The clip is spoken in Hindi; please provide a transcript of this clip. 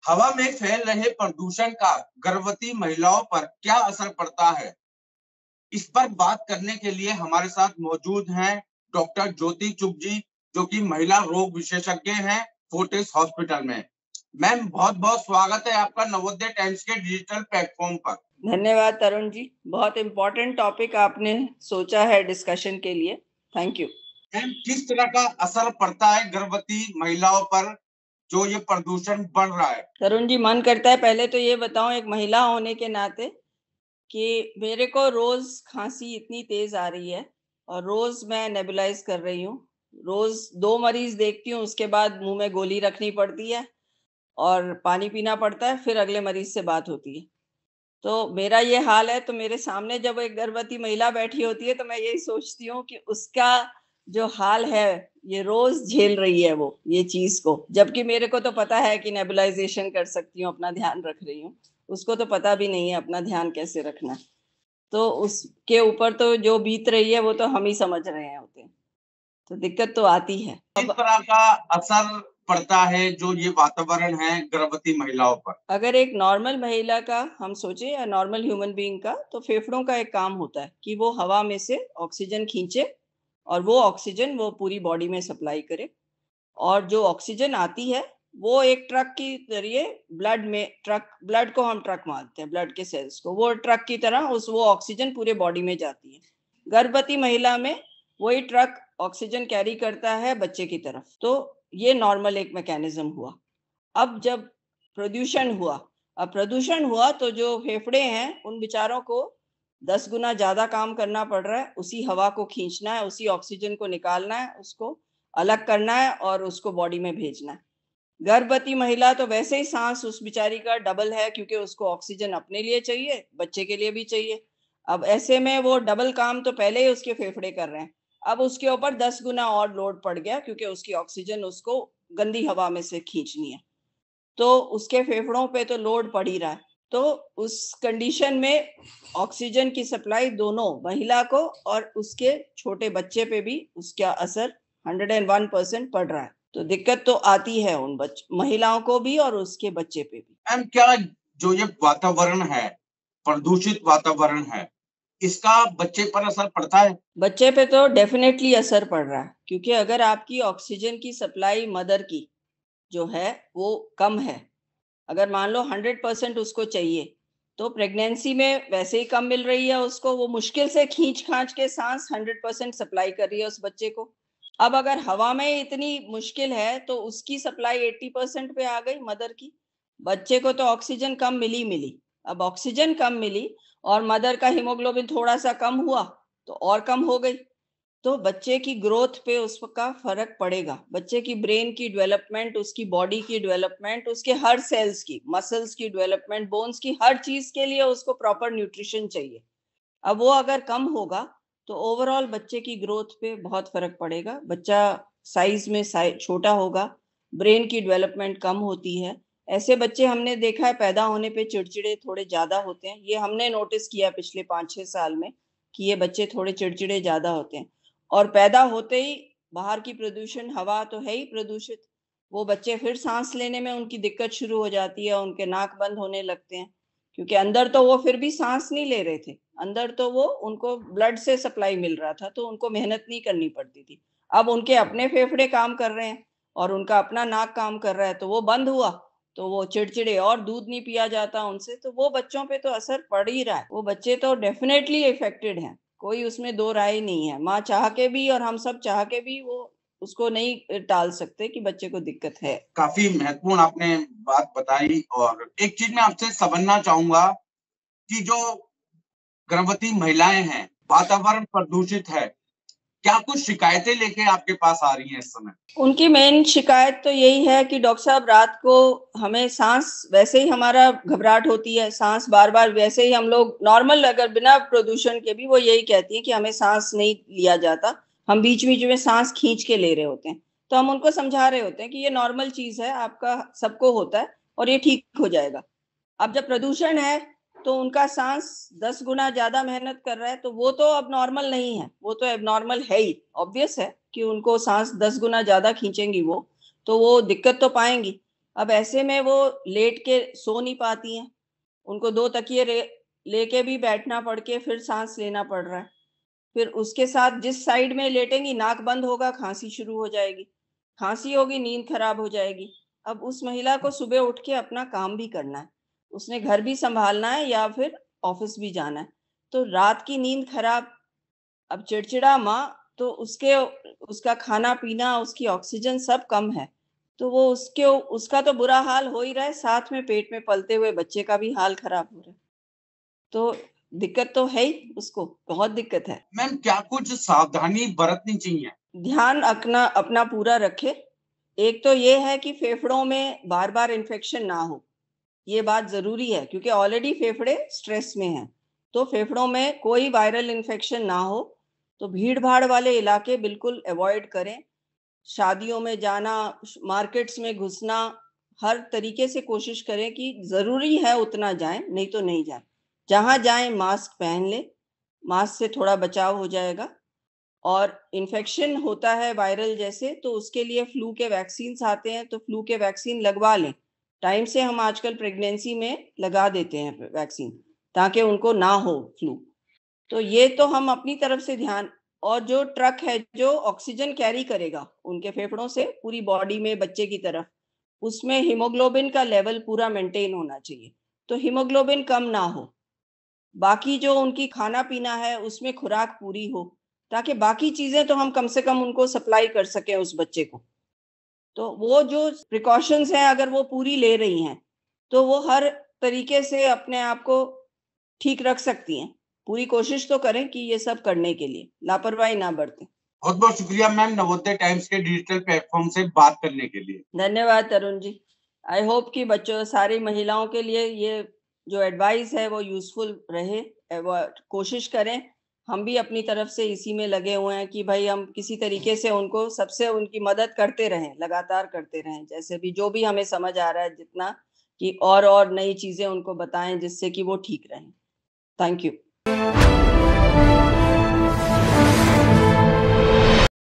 हवा में फैल रहे प्रदूषण का गर्भवती महिलाओं पर क्या असर पड़ता है, इस पर बात करने के लिए हमारे साथ मौजूद हैं डॉक्टर ज्योति चुग जी, जो कि महिला रोग विशेषज्ञ हैं फोर्टिस हॉस्पिटल में। मैम, बहुत बहुत स्वागत है आपका नवोदय टाइम्स के डिजिटल प्लेटफॉर्म पर। धन्यवाद तरुण जी, बहुत इम्पोर्टेंट टॉपिक आपने सोचा है डिस्कशन के लिए। Thank you. मैम, किस तरह का असर पड़ता है गर्भवती महिलाओं पर जो ये प्रदूषण बढ़ रहा है? तरुण जी, मन करता है पहले तो ये बताऊं एक महिला होने के नाते कि मेरे को रोज खांसी इतनी तेज आ रही है और रोज मैं नेबुलाइज कर रही हूँ। रोज 2 मरीज देखती हूँ, उसके बाद मुंह में गोली रखनी पड़ती है और पानी पीना पड़ता है, फिर अगले मरीज से बात होती है। तो मेरा ये हाल है, तो मेरे सामने जब एक गर्भवती महिला बैठी होती है तो मैं यही सोचती हूँ कि उसका जो हाल है ये रोज झेल रही है वो ये चीज को, जबकि मेरे को तो पता है कि नेबुलाइजेशन कर सकती हूँ, अपना ध्यान रख रही हूँ। उसको तो पता भी नहीं है अपना ध्यान कैसे रखना है। तो उसके ऊपर तो जो बीत रही है वो तो हम ही समझ रहे हैं होते हैं। तो दिक्कत तो आती है। किस तरह का असर पड़ता है जो ये वातावरण है गर्भवती महिलाओं पर? अगर एक नॉर्मल महिला का हम सोचे या नॉर्मल ह्यूमन बीइंग का, तो फेफड़ों का एक काम होता है कि वो हवा में से ऑक्सीजन खींचे और वो ऑक्सीजन वो पूरी बॉडी में सप्लाई करे। और जो ऑक्सीजन आती है वो एक ट्रक की जरिए ब्लड में, ब्लड को हम ट्रक मानते हैं, ब्लड के सेल्स को, वो ट्रक की तरह वो ऑक्सीजन पूरे बॉडी में जाती है। गर्भवती महिला में वही ट्रक ऑक्सीजन कैरी करता है बच्चे की तरफ। तो ये नॉर्मल एक मैकेनिज्म हुआ। अब जब प्रदूषण हुआ अब प्रदूषण हुआ तो जो फेफड़े हैं उन बेचारों को 10 गुना ज्यादा काम करना पड़ रहा है। उसी हवा को खींचना है, उसी ऑक्सीजन को निकालना है, उसको अलग करना है और उसको बॉडी में भेजना है। गर्भवती महिला तो वैसे ही सांस उस बिचारी का डबल है, क्योंकि उसको ऑक्सीजन अपने लिए चाहिए, बच्चे के लिए भी चाहिए। अब ऐसे में वो डबल काम तो पहले ही उसके फेफड़े कर रहे हैं, अब उसके ऊपर 10 गुना और लोड पड़ गया, क्योंकि उसकी ऑक्सीजन उसको गंदी हवा में से खींचनी है। तो उसके फेफड़ों पे तो लोड पड़ ही रहा है। तो उस कंडीशन में ऑक्सीजन की सप्लाई दोनों महिला को और उसके छोटे बच्चे पे भी उसका असर 101% पड़ रहा है। तो दिक्कत तो आती है उन महिलाओं को भी और उसके बच्चे पे भी। मैम, क्या जो ये वातावरण है, प्रदूषित वातावरण है, इसका बच्चे पर असर पड़ता है? बच्चे पे तो डेफिनेटली असर पड़ रहा है, क्योंकि अगर आपकी ऑक्सीजन की सप्लाई मदर की जो है वो कम है, अगर मान लो 100% उसको चाहिए, तो प्रेगनेंसी में वैसे ही कम मिल रही है उसको, वो मुश्किल से खींच खांच के सांस 100% सप्लाई कर रही है उस बच्चे को। अब अगर हवा में इतनी मुश्किल है तो उसकी सप्लाई 80% पे आ गई मदर की। बच्चे को तो ऑक्सीजन कम मिली। अब ऑक्सीजन कम मिली और मदर का हीमोग्लोबिन थोड़ा सा कम हुआ तो और कम हो गई। तो बच्चे की ग्रोथ पे उसका फर्क पड़ेगा। बच्चे की ब्रेन की डेवलपमेंट, उसकी बॉडी की डेवलपमेंट, उसके हर सेल्स की, मसल्स की डेवलपमेंट, बोन्स की, हर चीज के लिए उसको प्रॉपर न्यूट्रिशन चाहिए। अब वो अगर कम होगा तो ओवरऑल बच्चे की ग्रोथ पे बहुत फर्क पड़ेगा। बच्चा साइज में छोटा होगा, ब्रेन की डेवलपमेंट कम होती है। ऐसे बच्चे हमने देखा है पैदा होने पे चिड़चिड़े थोड़े ज्यादा होते हैं। ये हमने नोटिस किया पिछले 5-6 साल में कि ये बच्चे थोड़े चिड़चिड़े ज्यादा होते हैं। और पैदा होते ही बाहर की प्रदूषण, हवा तो है ही प्रदूषित, वो बच्चे फिर सांस लेने में उनकी दिक्कत शुरू हो जाती है, उनके नाक बंद होने लगते हैं, क्योंकि अंदर तो वो फिर भी सांस नहीं ले रहे थे। अंदर तो वो उनको ब्लड से सप्लाई मिल रहा था, तो उनको मेहनत नहीं करनी पड़ती थी। अब उनके अपने फेफड़े काम कर रहे हैं और उनका अपना नाक काम कर रहा है, तो वो बंद हुआ तो वो चिड़चिड़े, और दूध नहीं पिया जाता उनसे, तो वो बच्चों पे तो असर पड़ ही रहा है। वो बच्चे तो डेफिनेटली इफेक्टेड हैं, कोई उसमें दो राय नहीं है। माँ चाह के भी और हम सब चाह के भी वो उसको नहीं टाल सकते कि बच्चे को दिक्कत है। काफी महत्वपूर्ण आपने बात बताई। और एक चीज मैं आपसे समझना चाहूंगा कि जो गर्भवती महिलाएं हैं, वातावरण प्रदूषित है, क्या कुछ शिकायतें लेके आपके पास आ रही हैं इस समय? उनकी मेन शिकायत तो यही है कि डॉक्टर साहब रात को हमें सांस, वैसे ही हमारा घबराहट होती है, सांस बार बार, वैसे ही हम लोग नॉर्मल अगर बिना प्रदूषण के भी वो यही कहती है कि हमें सांस नहीं लिया जाता, हम बीच बीच में सांस खींच के ले रहे होते हैं। तो हम उनको समझा रहे होते हैं कि ये नॉर्मल चीज है, आपका सबको होता है और ये ठीक हो जाएगा। अब जब प्रदूषण है तो उनका सांस 10 गुना ज्यादा मेहनत कर रहा है, तो वो तो अब नॉर्मल नहीं है, वो तो एबनॉर्मल है ही। ऑब्वियस है कि उनको सांस 10 गुना ज्यादा खींचेंगी वो, तो वो दिक्कत तो पाएंगी। अब ऐसे में वो लेट के सो नहीं पाती हैं, उनको 2 तकिए लेके भी बैठना पड़ के फिर सांस लेना पड़ रहा है। फिर उसके साथ जिस साइड में लेटेंगी नाक बंद होगा, खांसी शुरू हो जाएगी, खांसी होगी, नींद खराब हो जाएगी। अब उस महिला को सुबह उठ के अपना काम भी करना है, उसने घर भी संभालना है या फिर ऑफिस भी जाना है, तो रात की नींद खराब, अब चिड़चिड़ा माँ, तो उसका खाना पीना, उसकी ऑक्सीजन सब कम है, तो वो उसका तो बुरा हाल हो ही रहा है, साथ में पेट में पलते हुए बच्चे का भी हाल खराब हो रहा है। तो दिक्कत तो है ही, उसको बहुत दिक्कत है। मैम क्या कुछ सावधानी बरतनी चाहिए? ध्यान अपना पूरा रखे। एक तो ये है कि फेफड़ों में बार-बार इन्फेक्शन ना हो, ये बात ज़रूरी है क्योंकि ऑलरेडी फेफड़े स्ट्रेस में हैं, तो फेफड़ों में कोई वायरल इन्फेक्शन ना हो, तो भीड़-भाड़ वाले इलाके बिल्कुल अवॉइड करें। शादियों में जाना, मार्केट्स में घुसना, हर तरीके से कोशिश करें कि ज़रूरी है उतना जाएँ, नहीं तो नहीं जाएँ। जहाँ जाएँ मास्क पहन लें, मास्क से थोड़ा बचाव हो जाएगा। और इन्फेक्शन होता है वायरल जैसे, तो उसके लिए फ्लू के वैक्सीन्स आते हैं, तो फ्लू के वैक्सीन लगवा लें। टाइम से हम आजकल प्रेगनेंसी में लगा देते हैं वैक्सीन, ताकि उनको ना हो फ्लू। तो ये तो हम अपनी तरफ से ध्यान, और जो ट्रक है जो ऑक्सीजन कैरी करेगा उनके फेफड़ों से पूरी बॉडी में बच्चे की तरफ, उसमें हीमोग्लोबिन का लेवल पूरा मेंटेन होना चाहिए, तो हीमोग्लोबिन कम ना हो। बाकी जो उनकी खाना-पीना है उसमें खुराक पूरी हो, ताकि बाकी चीज़ें तो हम कम से कम उनको सप्लाई कर सकें उस बच्चे को। तो वो जो प्रिकॉशंस हैं अगर वो पूरी ले रही हैं, तो वो हर तरीके से अपने आप को ठीक रख सकती हैं। पूरी कोशिश तो करें कि ये सब करने के लिए, लापरवाही ना बरतें। बहुत बहुत शुक्रिया मैम नवोदय टाइम्स के डिजिटल प्लेटफॉर्म से बात करने के लिए। धन्यवाद तरुण जी। आई होप कि बच्चों सारी महिलाओं के लिए ये जो एडवाइस है वो यूज़फुल रहे। वो कोशिश करें, हम भी अपनी तरफ से इसी में लगे हुए हैं कि भाई हम किसी तरीके से उनको सबसे उनकी मदद करते रहें, लगातार करते रहें। जैसे भी जो भी हमें समझ आ रहा है जितना, कि और नई चीज़ें उनको बताएँ जिससे कि वो ठीक रहें। Thank you.